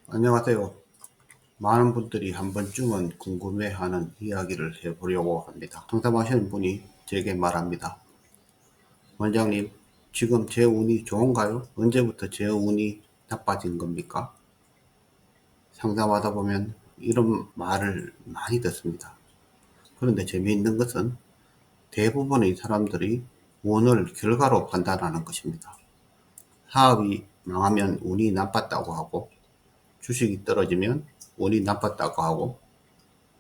안녕하세요. 많은 분들이 한 번쯤은 궁금해하는 이야기를 해보려고 합니다. 상담하시는 분이 제게 말합니다. 원장님, 지금 제 운이 좋은가요? 언제부터 제 운이 나빠진 겁니까? 상담하다 보면 이런 말을 많이 듣습니다. 그런데 재미있는 것은 대부분의 사람들이 운을 결과로 판단하는 것입니다. 사업이 망하면 운이 나빴다고 하고, 주식이 떨어지면 운이 나빴다고 하고,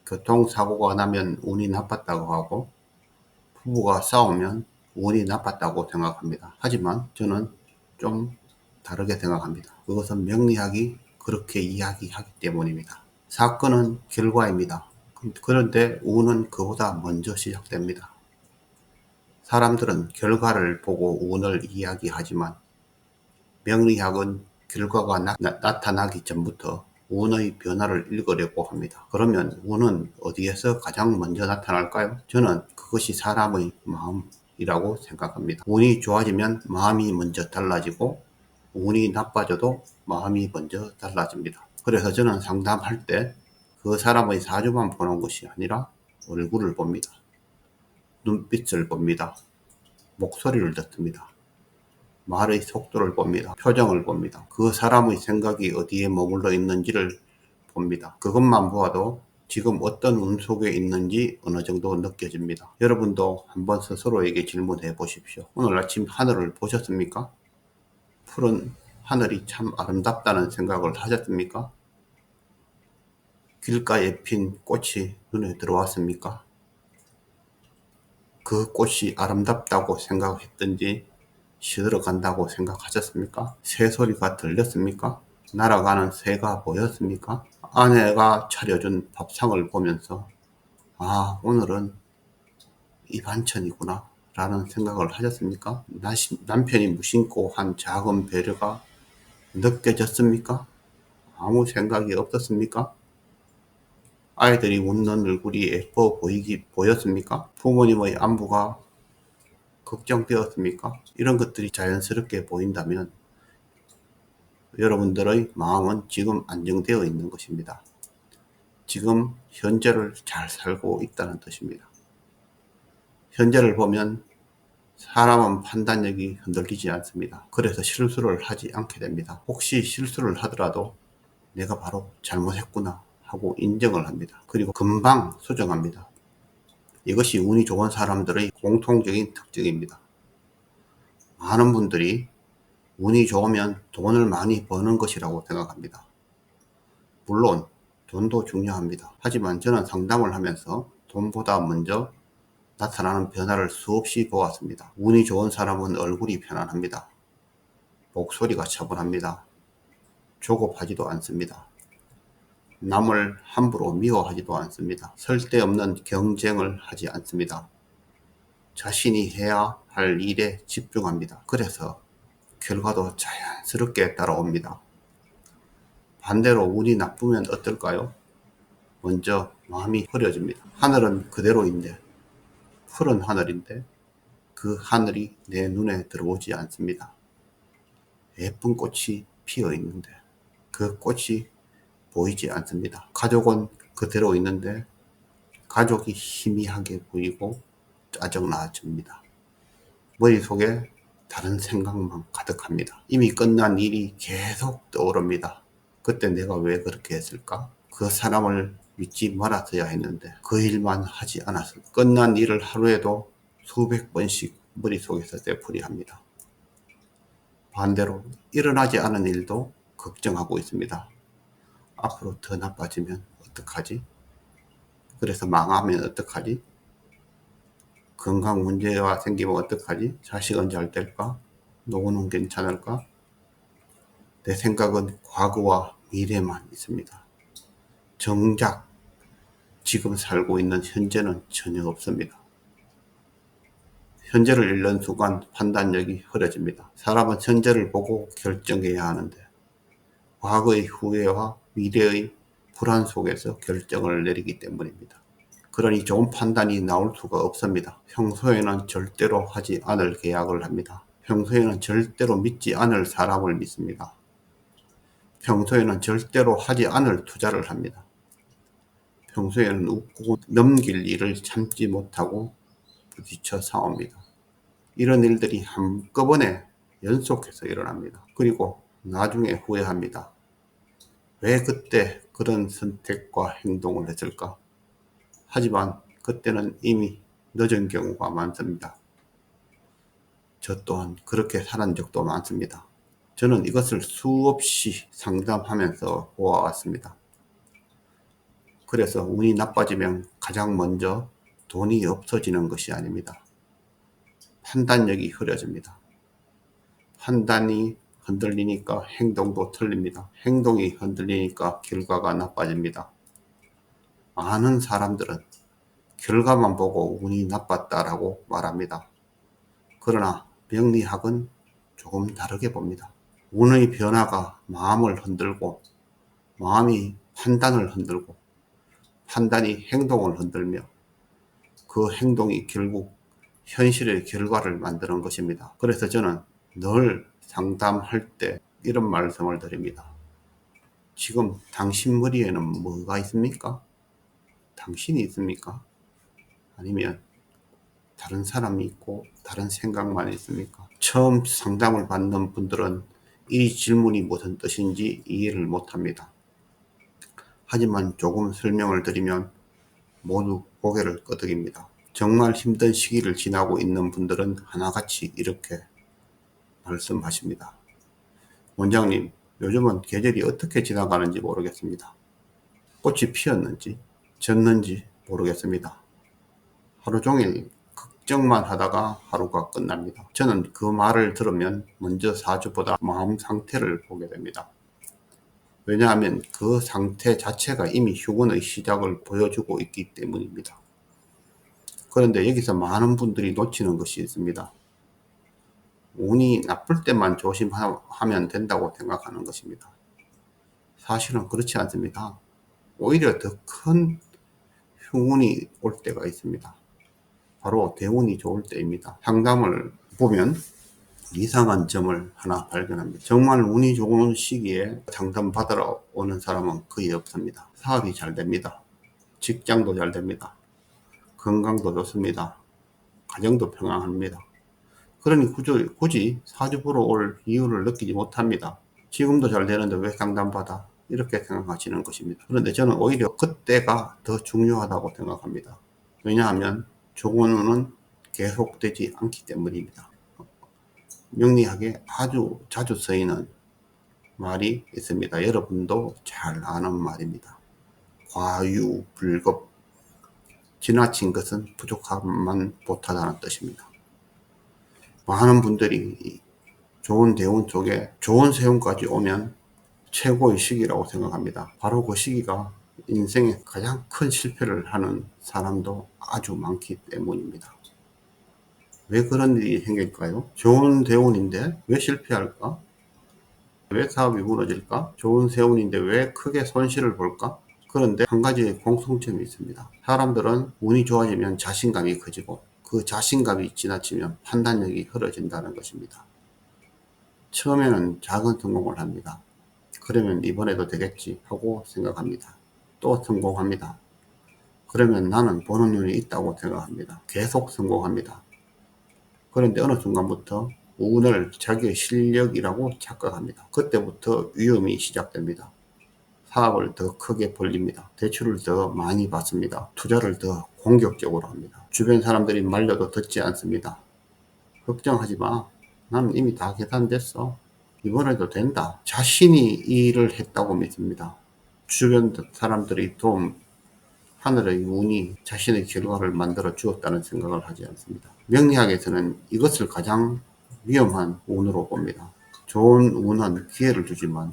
교통사고가 나면 운이 나빴다고 하고, 부부가 싸우면 운이 나빴다고 생각합니다. 하지만 저는 좀 다르게 생각합니다. 그것은 명리학이 그렇게 이야기하기 때문입니다. 사건은 결과입니다. 그런데 운은 그보다 먼저 시작됩니다. 사람들은 결과를 보고 운을 이야기하지만 명리학은 결과가 나타나기 전부터 운의 변화를 읽으려고 합니다. 그러면 운은 어디에서 가장 먼저 나타날까요? 저는 그것이 사람의 마음이라고 생각합니다. 운이 좋아지면 마음이 먼저 달라지고, 운이 나빠져도 마음이 먼저 달라집니다. 그래서 저는 상담할 때 그 사람의 사주만 보는 것이 아니라 얼굴을 봅니다. 눈빛을 봅니다. 목소리를 듣습니다. 말의 속도를 봅니다. 표정을 봅니다. 그 사람의 생각이 어디에 머물러 있는지를 봅니다. 그것만 보아도 지금 어떤 운 속에 있는지 어느 정도 느껴집니다. 여러분도 한번 스스로에게 질문해 보십시오. 오늘 아침 하늘을 보셨습니까? 푸른 하늘이 참 아름답다는 생각을 하셨습니까? 길가에 핀 꽃이 눈에 들어왔습니까? 그 꽃이 아름답다고 생각했든지 시들어간다고 생각하셨습니까? 새소리가 들렸습니까? 날아가는 새가 보였습니까? 아내가 차려준 밥상을 보면서 오늘은 이 반찬이구나 라는 생각을 하셨습니까? 남편이 무심코 한 작은 배려가 느껴졌습니까? 아무 생각이 없었습니까? 아이들이 웃는 얼굴이 예뻐 보였습니까? 부모님의 안부가 걱정되었습니까? 이런 것들이 자연스럽게 보인다면 여러분들의 마음은 지금 안정되어 있는 것입니다. 지금 현재를 잘 살고 있다는 뜻입니다. 현재를 보면 사람은 판단력이 흔들리지 않습니다. 그래서 실수를 하지 않게 됩니다. 혹시 실수를 하더라도 내가 바로 잘못했구나 하고 인정을 합니다. 그리고 금방 수정합니다. 이것이 운이 좋은 사람들의 공통적인 특징입니다. 많은 분들이 운이 좋으면 돈을 많이 버는 것이라고 생각합니다. 물론 돈도 중요합니다. 하지만 저는 상담을 하면서 돈보다 먼저 나타나는 변화를 수없이 보았습니다. 운이 좋은 사람은 얼굴이 편안합니다. 목소리가 차분합니다. 조급하지도 않습니다. 남을 함부로 미워하지도 않습니다. 쓸데없는 경쟁을 하지 않습니다. 자신이 해야 할 일에 집중합니다. 그래서 결과도 자연스럽게 따라옵니다. 반대로 운이 나쁘면 어떨까요? 먼저 마음이 흐려집니다. 하늘은 그대로인데, 푸른 하늘인데 그 하늘이 내 눈에 들어오지 않습니다. 예쁜 꽃이 피어 있는데 그 꽃이 보이지 않습니다. 가족은 그대로 있는데 가족이 희미하게 보이고 짜증나집니다. 머릿속에 다른 생각만 가득합니다. 이미 끝난 일이 계속 떠오릅니다. 그때 내가 왜 그렇게 했을까? 그 사람을 믿지 말았어야 했는데 그 일만 하지 않았을까? 끝난 일을 하루에도 수백 번씩 머릿속에서 되풀이합니다. 반대로 일어나지 않은 일도 걱정하고 있습니다. 앞으로 더 나빠지면 어떡하지? 그래서 망하면 어떡하지? 건강 문제가 생기면 어떡하지? 자식은 잘 될까? 노후는 괜찮을까? 내 생각은 과거와 미래만 있습니다. 정작 지금 살고 있는 현재는 전혀 없습니다. 현재를 잃는 순간 판단력이 흐려집니다. 사람은 현재를 보고 결정해야 하는데 과거의 후회와 미래의 불안 속에서 결정을 내리기 때문입니다. 그러니 좋은 판단이 나올 수가 없습니다. 평소에는 절대로 하지 않을 계약을 합니다. 평소에는 절대로 믿지 않을 사람을 믿습니다. 평소에는 절대로 하지 않을 투자를 합니다. 평소에는 웃고 넘길 일을 참지 못하고 부딪혀 싸웁니다. 이런 일들이 한꺼번에 연속해서 일어납니다. 그리고 나중에 후회합니다. 왜 그때 그런 선택과 행동을 했을까? 하지만 그때는 이미 늦은 경우가 많습니다. 저 또한 그렇게 살은 적도 많습니다. 저는 이것을 수없이 상담하면서 보아왔습니다. 그래서 운이 나빠지면 가장 먼저 돈이 없어지는 것이 아닙니다. 판단력이 흐려집니다. 판단이 흔들리니까 행동도 틀립니다. 행동이 흔들리니까 결과가 나빠집니다. 많은 사람들은 결과만 보고 운이 나빴다라고 말합니다. 그러나 명리학은 조금 다르게 봅니다. 운의 변화가 마음을 흔들고, 마음이 판단을 흔들고, 판단이 행동을 흔들며 그 행동이 결국 현실의 결과를 만드는 것입니다. 그래서 저는 늘 상담할 때 이런 말씀을 드립니다. 지금 당신 머리에는 뭐가 있습니까? 당신이 있습니까? 아니면 다른 사람이 있고 다른 생각만 있습니까? 처음 상담을 받는 분들은 이 질문이 무슨 뜻인지 이해를 못합니다. 하지만 조금 설명을 드리면 모두 고개를 끄덕입니다. 정말 힘든 시기를 지나고 있는 분들은 하나같이 이렇게 말씀하십니다. 원장님, 요즘은 계절이 어떻게 지나가는지 모르겠습니다. 꽃이 피었는지 졌는지 모르겠습니다. 하루 종일 걱정만 하다가 하루가 끝납니다. 저는 그 말을 들으면 먼저 사주보다 마음 상태를 보게 됩니다. 왜냐하면 그 상태 자체가 이미 휴근의 시작을 보여주고 있기 때문입니다. 그런데 여기서 많은 분들이 놓치는 것이 있습니다. 운이 나쁠 때만 조심하면 된다고 생각하는 것입니다. 사실은 그렇지 않습니다. 오히려 더 큰 흉운이 올 때가 있습니다. 바로 대운이 좋을 때입니다. 상담을 보면 이상한 점을 하나 발견합니다. 정말 운이 좋은 시기에 상담 받으러 오는 사람은 거의 없습니다. 사업이 잘 됩니다. 직장도 잘 됩니다. 건강도 좋습니다. 가정도 평안합니다. 그러니 굳이 사주 보러 올 이유를 느끼지 못합니다. 지금도 잘 되는데 왜 상담받아? 이렇게 생각하시는 것입니다. 그런데 저는 오히려 그때가 더 중요하다고 생각합니다. 왜냐하면 좋은 운은 계속되지 않기 때문입니다. 명리학에 아주 자주 쓰이는 말이 있습니다. 여러분도 잘 아는 말입니다. 과유불급. 지나친 것은 부족함만 못하다는 뜻입니다. 많은 분들이 좋은 대운 쪽에 좋은 세운까지 오면 최고의 시기라고 생각합니다. 바로 그 시기가 인생의 가장 큰 실패를 하는 사람도 아주 많기 때문입니다. 왜 그런 일이 생길까요? 좋은 대운인데 왜 실패할까? 왜 사업이 무너질까? 좋은 세운인데 왜 크게 손실을 볼까? 그런데 한 가지 공통점이 있습니다. 사람들은 운이 좋아지면 자신감이 커지고 그 자신감이 지나치면 판단력이 흐려진다는 것입니다. 처음에는 작은 성공을 합니다. 그러면 이번에도 되겠지 하고 생각합니다. 또 성공합니다. 그러면 나는 보는 눈이 있다고 생각합니다. 계속 성공합니다. 그런데 어느 순간부터 운을 자기의 실력이라고 착각합니다. 그때부터 위험이 시작됩니다. 사업을 더 크게 벌립니다. 대출을 더 많이 받습니다. 투자를 더 공격적으로 합니다. 주변 사람들이 말려도 듣지 않습니다. 걱정하지 마. 나는 이미 다 계산됐어. 이번에도 된다. 자신이 이 일을 했다고 믿습니다. 주변 사람들이 도움, 하늘의 운이 자신의 결과를 만들어 주었다는 생각을 하지 않습니다. 명리학에서는 이것을 가장 위험한 운으로 봅니다. 좋은 운은 기회를 주지만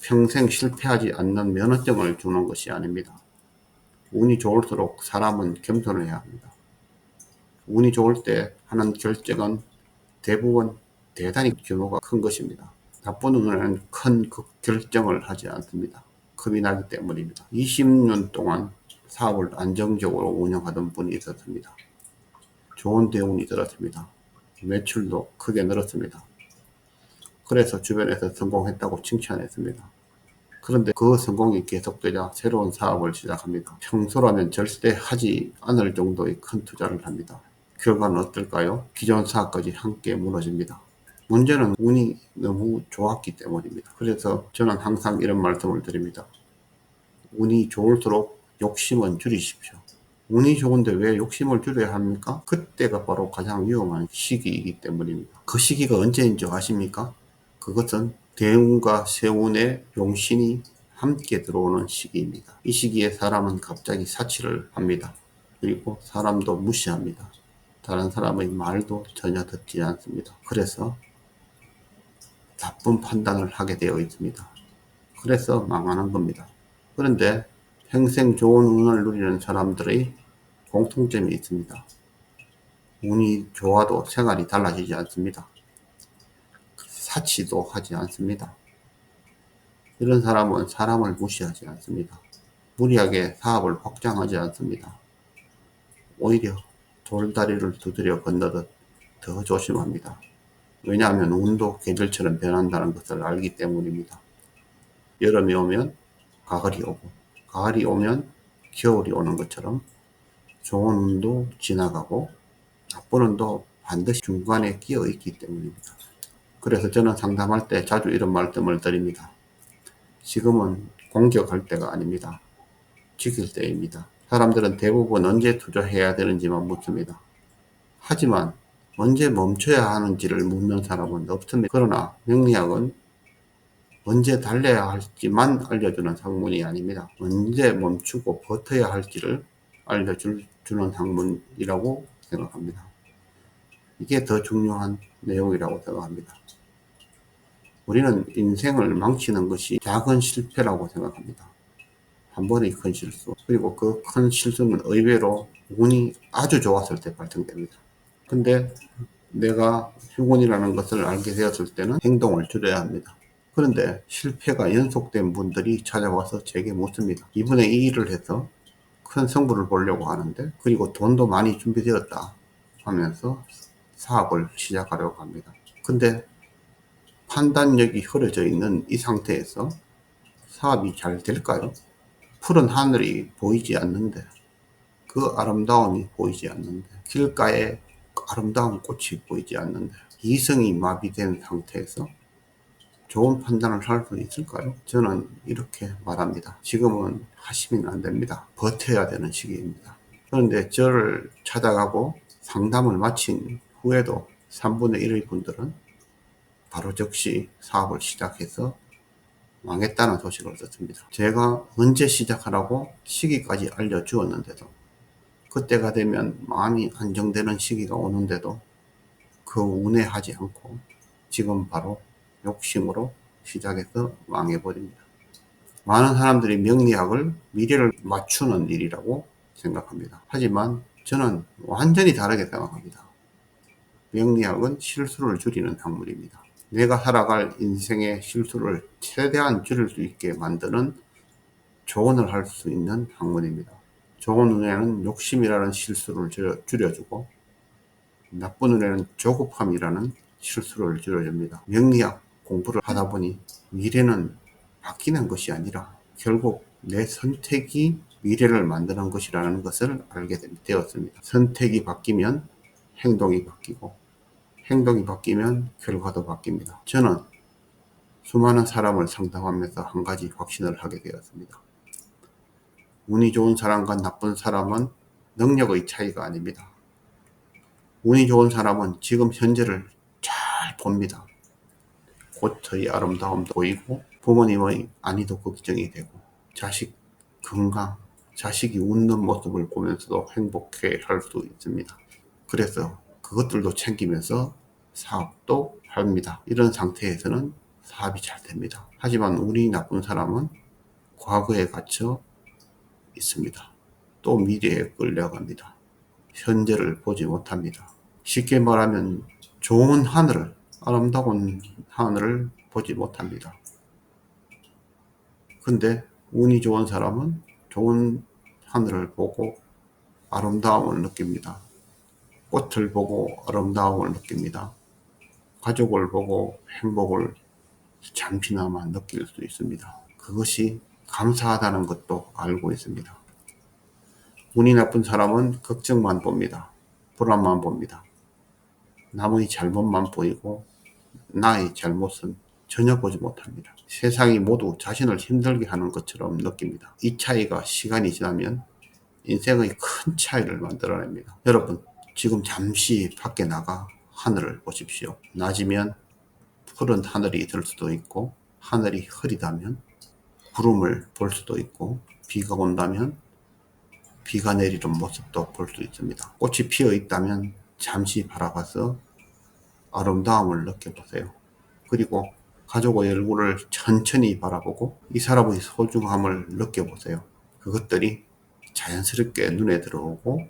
평생 실패하지 않는 면허증을 주는 것이 아닙니다. 운이 좋을수록 사람은 겸손해야 합니다. 운이 좋을 때 하는 결정은 대부분 대단히 규모가 큰 것입니다. 나쁜 운에는 큰 결정을 하지 않습니다. 겁이 나기 때문입니다. 20년 동안 사업을 안정적으로 운영하던 분이 있었습니다. 좋은 대운이 들었습니다. 매출도 크게 늘었습니다. 그래서 주변에서 성공했다고 칭찬했습니다. 그런데 그 성공이 계속되자 새로운 사업을 시작합니다. 평소라면 절대 하지 않을 정도의 큰 투자를 합니다. 결과는 어떨까요? 기존 사업까지 함께 무너집니다. 문제는 운이 너무 좋았기 때문입니다. 그래서 저는 항상 이런 말씀을 드립니다. 운이 좋을수록 욕심은 줄이십시오. 운이 좋은데 왜 욕심을 줄여야 합니까? 그때가 바로 가장 위험한 시기이기 때문입니다. 그 시기가 언제인 줄 아십니까? 그것은 대운과 세운의 용신이 함께 들어오는 시기입니다. 이 시기에 사람은 갑자기 사치를 합니다. 그리고 사람도 무시합니다. 다른 사람의 말도 전혀 듣지 않습니다. 그래서 나쁜 판단을 하게 되어 있습니다. 그래서 망하는 겁니다. 그런데 평생 좋은 운을 누리는 사람들의 공통점이 있습니다. 운이 좋아도 생활이 달라지지 않습니다. 사치도 하지 않습니다. 이런 사람은 사람을 무시하지 않습니다. 무리하게 사업을 확장하지 않습니다. 오히려 돌다리를 두드려 건너듯 더 조심합니다. 왜냐하면 운도 계절처럼 변한다는 것을 알기 때문입니다. 여름이 오면 가을이 오고, 가을이 오면 겨울이 오는 것처럼 좋은 운도 지나가고 나쁜 운도 반드시 중간에 끼어 있기 때문입니다. 그래서 저는 상담할 때 자주 이런 말씀을 드립니다. 지금은 공격할 때가 아닙니다. 지킬 때입니다. 사람들은 대부분 언제 투자해야 되는지만 묻습니다. 하지만 언제 멈춰야 하는지를 묻는 사람은 없습니다. 그러나 명리학은 언제 달려야 할지만 알려주는 학문이 아닙니다. 언제 멈추고 버텨야 할지를 알려주는 학문이라고 생각합니다. 이게 더 중요한 내용이라고 생각합니다. 우리는 인생을 망치는 것이 작은 실패라고 생각합니다. 한 번의 큰 실수, 그리고 그 큰 실수는 의외로 운이 아주 좋았을 때 발생됩니다. 근데 내가 휴군이라는 것을 알게 되었을 때는 행동을 줄여야 합니다. 그런데 실패가 연속된 분들이 찾아와서 제게 묻습니다. 이번에 이 일을 해서 큰 성부를 보려고 하는데, 그리고 돈도 많이 준비되었다 하면서 사업을 시작하려고 합니다. 근데 판단력이 흐려져 있는 이 상태에서 사업이 잘 될까요? 푸른 하늘이 보이지 않는데, 그 아름다움이 보이지 않는데, 길가에 아름다운 꽃이 보이지 않는데, 이성이 마비된 상태에서 좋은 판단을 할 수 있을까요? 저는 이렇게 말합니다. 지금은 하시면 안 됩니다. 버텨야 되는 시기입니다. 그런데 저를 찾아가고 상담을 마친 후에도 3분의 1의 분들은 바로 즉시 사업을 시작해서 망했다는 소식을 듣습니다. 제가 언제 시작하라고 시기까지 알려주었는데도, 그때가 되면 마음이 안정되는 시기가 오는데도 그 운해하지 않고 지금 바로 욕심으로 시작해서 망해버립니다. 많은 사람들이 명리학을 미래를 맞추는 일이라고 생각합니다. 하지만 저는 완전히 다르게 생각합니다. 명리학은 실수를 줄이는 학문입니다. 내가 살아갈 인생의 실수를 최대한 줄일 수 있게 만드는 조언을 할 수 있는 학문입니다. 좋은 운에는 욕심이라는 실수를 줄여주고, 나쁜 눈에는 조급함이라는 실수를 줄여줍니다. 명리학 공부를 하다 보니 미래는 바뀌는 것이 아니라 결국 내 선택이 미래를 만드는 것이라는 것을 알게 되었습니다. 선택이 바뀌면 행동이 바뀌고, 행동이 바뀌면 결과도 바뀝니다. 저는 수많은 사람을 상담하면서 한 가지 확신을 하게 되었습니다. 운이 좋은 사람과 나쁜 사람은 능력의 차이가 아닙니다. 운이 좋은 사람은 지금 현재를 잘 봅니다. 꽃의 아름다움도 보이고, 부모님의 안위도 걱정이 되고, 자식 건강, 자식이 웃는 모습을 보면서도 행복해 할 수 있습니다. 그래서 그것들도 챙기면서 사업도 합니다. 이런 상태에서는 사업이 잘 됩니다. 하지만 운이 나쁜 사람은 과거에 갇혀 있습니다. 또 미래에 끌려갑니다. 현재를 보지 못합니다. 쉽게 말하면 좋은 하늘을, 아름다운 하늘을 보지 못합니다. 근데 운이 좋은 사람은 좋은 하늘을 보고 아름다움을 느낍니다. 꽃을 보고 아름다움을 느낍니다. 가족을 보고 행복을 잠시나마 느낄 수 있습니다. 그것이 감사하다는 것도 알고 있습니다. 운이 나쁜 사람은 걱정만 봅니다. 불안만 봅니다. 남의 잘못만 보이고 나의 잘못은 전혀 보지 못합니다. 세상이 모두 자신을 힘들게 하는 것처럼 느낍니다. 이 차이가 시간이 지나면 인생의 큰 차이를 만들어냅니다. 여러분, 지금 잠시 밖에 나가 하늘을 보십시오. 낮이면 푸른 하늘이 될 수도 있고, 하늘이 흐리다면 구름을 볼 수도 있고, 비가 온다면 비가 내리는 모습도 볼 수 있습니다. 꽃이 피어 있다면 잠시 바라봐서 아름다움을 느껴보세요. 그리고 가족의 얼굴을 천천히 바라보고 이 사람의 소중함을 느껴보세요. 그것들이 자연스럽게 눈에 들어오고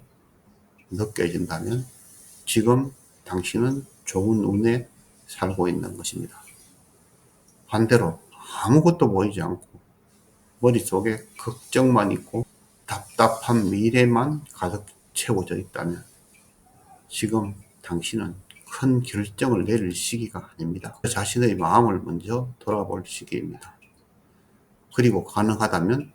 느껴진다면 지금 당신은 좋은 운에 살고 있는 것입니다. 반대로 아무것도 보이지 않고 머릿속에 걱정만 있고 답답한 미래만 가득 채워져 있다면 지금 당신은 큰 결정을 내릴 시기가 아닙니다. 자신의 마음을 먼저 돌아볼 시기입니다. 그리고 가능하다면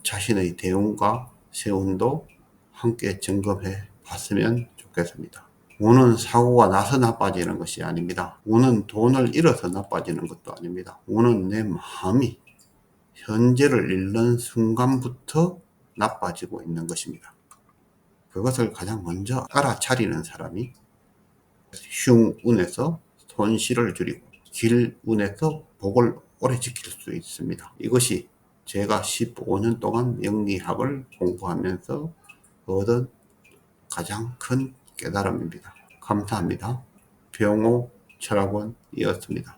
자신의 대운과 세운도 함께 점검해 봤으면 좋겠습니다. 운은 사고가 나서 나빠지는 것이 아닙니다. 운은 돈을 잃어서 나빠지는 것도 아닙니다. 운은 내 마음이 현재를 잃는 순간부터 나빠지고 있는 것입니다. 그것을 가장 먼저 알아차리는 사람이 흉운에서 손실을 줄이고 길운에서 복을 오래 지킬 수 있습니다. 이것이 제가 15년 동안 명리학을 공부하면서 얻은 가장 큰 깨달음입니다. 감사합니다. 병호 철학원이었습니다.